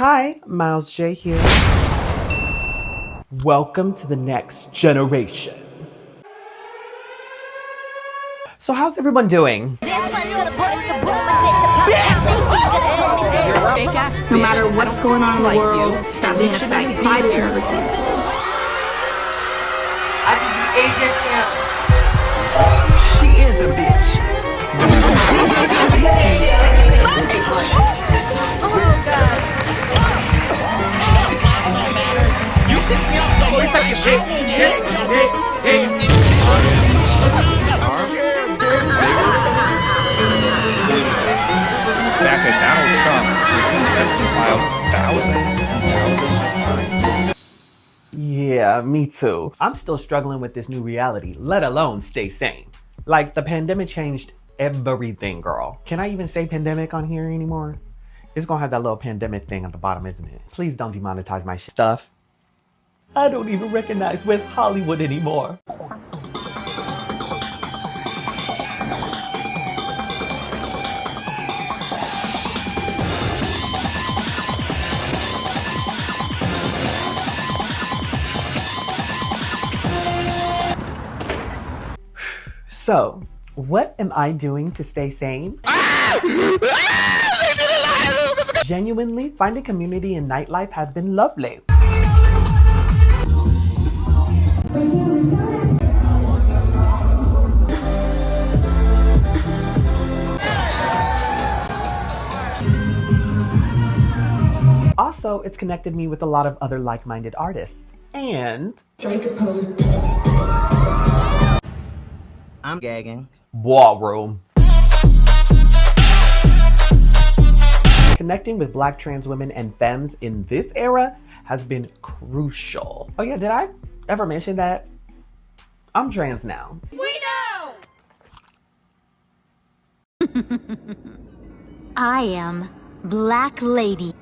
Hi, Miles J here. Welcome to the next generation. So how's everyone doing? No matter what's going on in the world, stop being a faggot. Pride is never kids. I can be agent camp. She is a bitch. You piss me off so much. Back at Donald Trump released Epstein files thousands and thousands of times. Yeah, me too. I'm still struggling with this new reality, let alone stay sane. Like, the pandemic changed everything, girl. Can I even say pandemic on here anymore? It's gonna have that little pandemic thing at the bottom, isn't it? Please don't demonetize my stuff. I don't even recognize West Hollywood anymore. So, what am I doing to stay sane? Genuinely, finding community in nightlife has been lovely. Also, it's connected me with a lot of other like-minded artists. And I'm gagging. ballroom. Connecting with Black trans women and femmes in this era has been crucial. Oh yeah, did I ever mention that? I'm trans now. We know! I am Black Lady.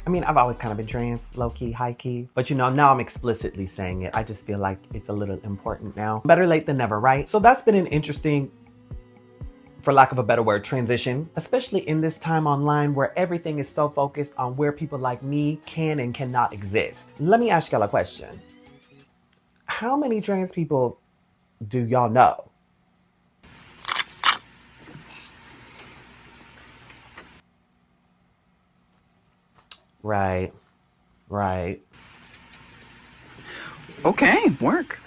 I mean, I've always kind of been trans, low-key, high-key. But you know, now I'm explicitly saying it. I just feel like it's a little important now. Better late than never, right? So that's been an interesting, for lack of a better word, transition. Especially in this time online where everything is so focused on where people like me can and cannot exist. Let me ask y'all a question. How many trans people do y'all know? Right. Okay, work.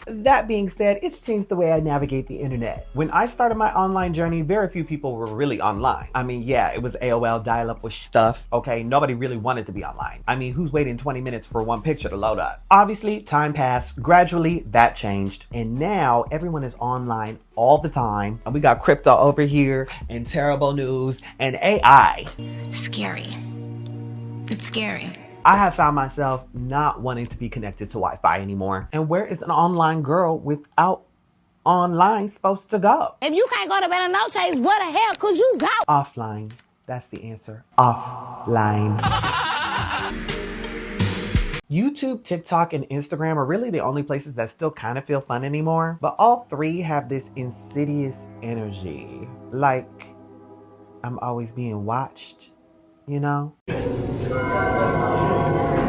That being said, it's changed the way I navigate the internet. When I started my online journey, very few people were really online. I mean, yeah, it was AOL dial-up with stuff, okay? Nobody really wanted to be online. I mean, who's waiting 20 minutes for one picture to load up? Obviously, time passed. Gradually, that changed. And now, everyone is online all the time. And we got crypto over here, and terrible news, and AI. Scary. It's scary. I have found myself not wanting to be connected to Wi-Fi anymore. And where is an online girl without online supposed to go? If you can't go to Better No Chase, where the hell could you go? Offline. That's the answer. Offline. YouTube, TikTok, and Instagram are really the only places that still kind of feel fun anymore. But all three have this insidious energy. Like, I'm always being watched, you know?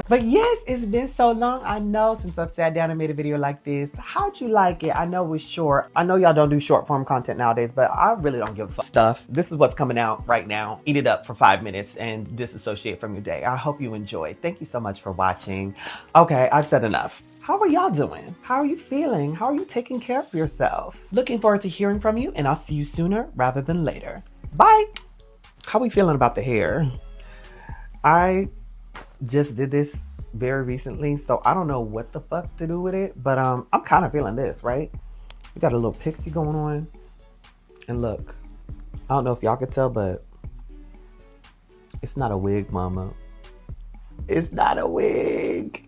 But yes, it's been so long, I know, since I've sat down and made a video like this. How'd you like it? I know it's short. I know y'all don't do short form content nowadays, but I really don't give a fuck. Stuff. This is what's coming out right now. Eat it up for 5 minutes and disassociate from your day. I hope you enjoyed. Thank you so much for watching. Okay, I've said enough. How are y'all doing? How are you feeling? How are you taking care of yourself? Looking forward to hearing from you, and I'll see you sooner rather than later. Bye. How we feeling about the hair? I just did this very recently, so I don't know what the fuck to do with it, but I'm kind of feeling this, right? We got a little pixie going on, and look, I don't know if y'all could tell, but it's not a wig, mama. It's not a wig.